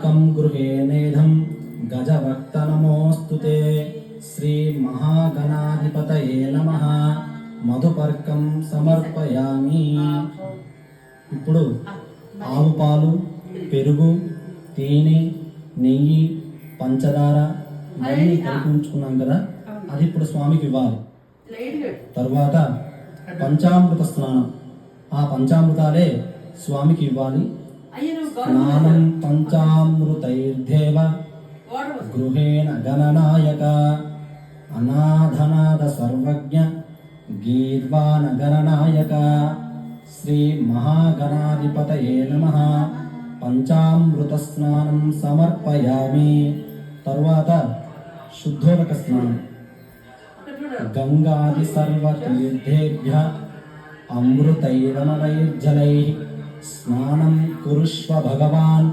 मधुपर्कं गृहेनेधं गजभक्त नमोस्तुते। श्री महागणाधिपतये नमः। మధుపర్కం సమర్పయామి। ఇప్పుడు ఆవు పాలు, పెరుగు, తేనె, నెయ్యి, పంచదార ఇవన్నీ కలిపి ఉంచుకున్నాం కదా, అది ఇప్పుడు స్వామికి ఇవ్వాలి। తర్వాత పంచామృత స్నానం, ఆ పంచామృతాలే స్వామికి ఇవ్వాలి। స్నానం పంచామృతైర్దేవ గృహేణ గణనాయక అనాథనాద సర్వజ్ఞ గీర్వాణ గణనాయక శ్రీ మహాగణాధిపతయే నమః। పంచామృత స్నానం సమర్పయామి। తరువాత శుద్ధోదక స్నానం, గంగాది సర్వతీర్థేభ్య అమృతైరమలైర్జలైః స్నానం కురుష్వ భగవాన్।